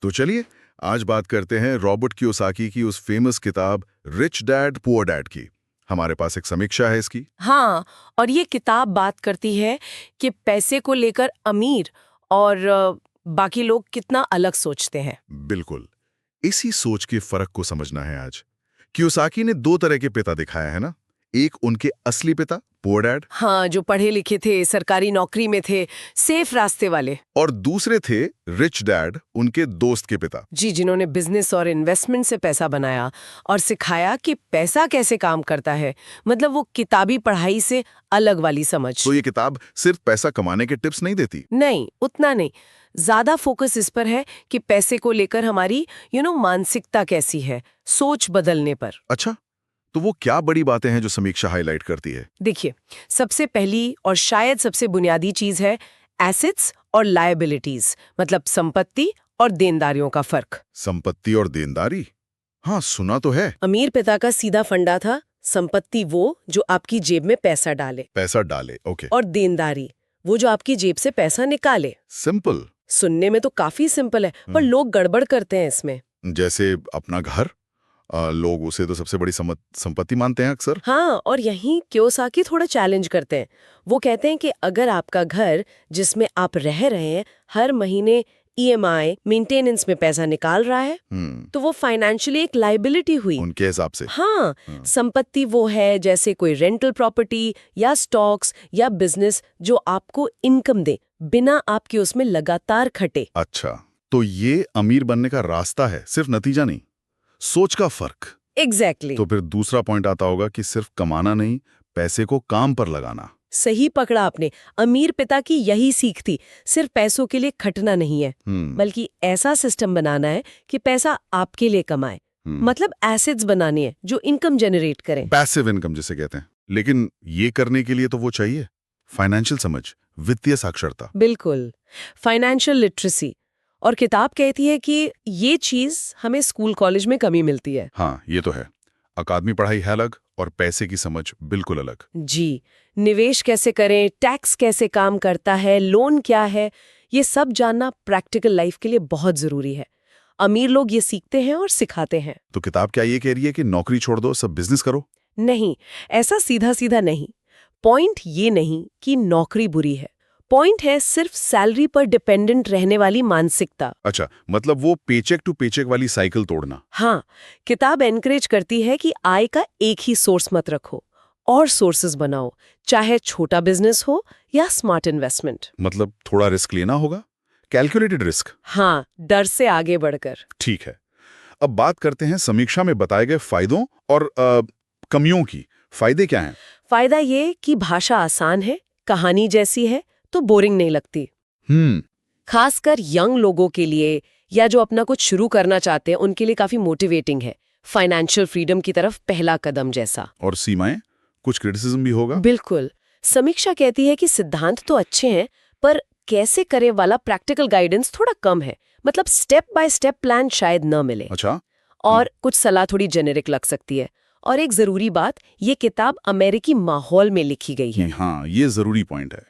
तो चलिए आज बात करते हैं रॉबर्ट कियोसाकी की उस फेमस किताब रिच डैड पुअर डैड की। हमारे पास एक समीक्षा है इसकी। हाँ, और ये किताब बात करती है कि पैसे को लेकर अमीर और बाकी लोग कितना अलग सोचते हैं। बिल्कुल, इसी सोच के फर्क को समझना है आज। कियोसाकी ने दो तरह के पिता दिखाए हैं ना, एक उनके असली पिता पुअर डैड हाँ, जो पढ़े लिखे थे, सरकारी नौकरी में थे, सेफ रास्ते वाले। और दूसरे थे रिच डैड, उनके दोस्त के पिता। जी, जिन्होंने बिजनेस और इन्वेस्टमेंट से पैसा बनाया और सिखाया कि पैसा कैसे काम करता है। मतलब वो किताबी पढ़ाई से अलग वाली समझ। तो ये किताब सिर्फ पैसा कमाने के टिप्स नहीं देती। नहीं, उतना नहीं। ज्यादा फोकस इस पर है कि पैसे को लेकर हमारी मानसिकता कैसी है, सोच बदलने पर। अच्छा, तो वो क्या बड़ी बातें हैं जो समीक्षा हाईलाइट करती है? देखिए, सबसे पहली और शायद सबसे बुनियादी चीज है एसेट्स और लायबिलिटीज, मतलब संपत्ति और देनदारियों का फर्क। संपत्ति और देनदारी? हाँ, सुना तो है। अमीर पिता का सीधा फंडा था संपत्ति वो जो आपकी जेब में पैसा डाले, पैसा डाले, ओके। और देनदारी वो जो आपकी जेब से पैसा निकाले। सिंपल। सुनने में तो काफी सिंपल है, पर लोग गड़बड़ करते हैं इसमें। जैसे अपना घर, लोग उसे तो सबसे बड़ी संपत्ति मानते हैं अक्सर। हाँ, और यहीं कियोसाकी थोड़ा चैलेंज करते हैं। वो कहते हैं कि अगर आपका घर जिसमें आप रह रहे हैं हर महीने ईएमआई मेंटेनेंस में पैसा निकाल रहा है, तो वो फाइनेंशियली एक लायबिलिटी हुई उनके हिसाब से। हाँ, संपत्ति वो है जैसे कोई रेंटल प्रॉपर्टी या स्टॉक्स या बिजनेस जो आपको इनकम दे बिना आपके उसमें लगातार खटे। अच्छा, तो ये अमीर बनने का रास्ता है, सिर्फ नतीजा नहीं। सोच का फर्क। एग्जैक्टली। तो फिर दूसरा पॉइंट आता होगा कि सिर्फ कमाना नहीं, पैसे को काम पर लगाना। सही पकड़ा आपने। अमीर पिता की यही सीख थी, सिर्फ पैसों के लिए खटना नहीं है, बल्कि ऐसा सिस्टम बनाना है कि पैसा आपके लिए कमाए। मतलब एसेट्स बनानी है जो इनकम जनरेट करें। पैसिव इनकम जिसे कहते हैं। लेकिन ये करने के लिए तो वो चाहिए फाइनेंशियल समझ, वित्तीय साक्षरता। बिल्कुल, फाइनेंशियल लिटरेसी। और किताब कहती है कि ये चीज हमें स्कूल कॉलेज में कमी मिलती है। हाँ, ये तो है। अकादमी पढ़ाई है अलग और पैसे की समझ बिल्कुल अलग। जी, निवेश कैसे करें, टैक्स कैसे काम करता है, लोन क्या है, ये सब जानना प्रैक्टिकल लाइफ के लिए बहुत जरूरी है। अमीर लोग ये सीखते हैं और सिखाते हैं। तो किताब क्या ये कह रही है कि नौकरी छोड़ दो, सब बिजनेस करो? नहीं, ऐसा सीधा सीधा नहीं। पॉइंट ये नहीं कि नौकरी बुरी है, पॉइंट है सिर्फ सैलरी पर डिपेंडेंट रहने वाली मानसिकता। अच्छा, मतलब वो पेचेक टू पेचेक वाली साइकिल तोड़ना। हाँ, किताब एनकरेज करती है कि आय का एक ही सोर्स मत रखो और सोर्सेज बनाओ, चाहे छोटा बिजनेस हो या स्मार्ट इन्वेस्टमेंट। मतलब थोड़ा रिस्क लेना होगा, कैलकुलेटेड रिस्क। हाँ, डर से आगे बढ़कर। ठीक है, अब बात करते हैं समीक्षा में बताए गए फायदों और कमियों की। फायदे क्या हैं? फायदा ये कि भाषा आसान है, कहानी जैसी है, तो बोरिंग नहीं लगती। खासकर यंग लोगों के लिए या जो अपना कुछ शुरू करना चाहते हैं उनके लिए काफी मोटिवेटिंग है, फाइनेंशियल फ्रीडम की तरफ पहला कदम जैसा। और सीमाएं, कुछ क्रिटिसिज्म भी होगा? बिल्कुल। समीक्षा कहती है कि सिद्धांत तो अच्छे हैं, पर कैसे करे वाला प्रैक्टिकल गाइडेंस थोड़ा कम है। मतलब स्टेप बाय स्टेप प्लान शायद न मिले। अच्छा। और कुछ सलाह थोड़ी जेनेरिक लग सकती है। और एक जरूरी बात, ये किताब अमेरिकी माहौल में लिखी गई है। हाँ, ये जरूरी पॉइंट है।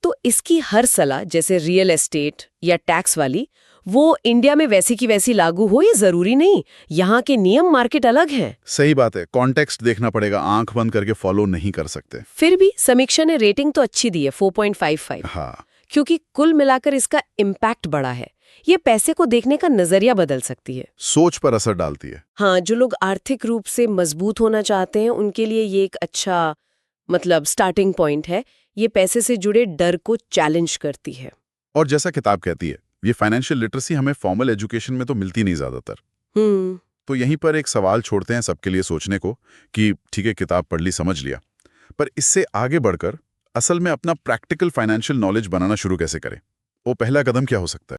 तो इसकी हर सलाह, जैसे रियल एस्टेट या टैक्स वाली, वो इंडिया में वैसी की वैसी लागू हो ये जरूरी नहीं। यहाँ के नियम मार्केट अलग हैं। सही बात है, कॉन्टेक्स्ट देखना पड़ेगा, आंख बंद करके फॉलो नहीं कर सकते। फिर भी समीक्षा ने रेटिंग तो अच्छी दी है, 4.55। हाँ, क्योंकि कुल मिलाकर इसका इम्पैक्ट बड़ा है। ये पैसे को देखने का नजरिया बदल सकती है, सोच पर असर डालती है। हाँ, जो लोग आर्थिक रूप से मजबूत होना चाहते हैं उनके लिए ये एक अच्छा स्टार्टिंग पॉइंट है। ये पैसे से जुड़े डर को चैलेंज करती है। और जैसा किताब कहती है, ये फाइनेंशियल लिटरेसी हमें फॉर्मल एजुकेशन में तो मिलती नहीं ज्यादातर। तो यहीं पर एक सवाल छोड़ते हैं सबके लिए सोचने को कि ठीक है, किताब पढ़ ली, समझ लिया, पर इससे आगे बढ़कर असल में अपना प्रैक्टिकल फाइनेंशियल नॉलेज बनाना शुरू कैसे करें? वो पहला कदम क्या हो सकता है?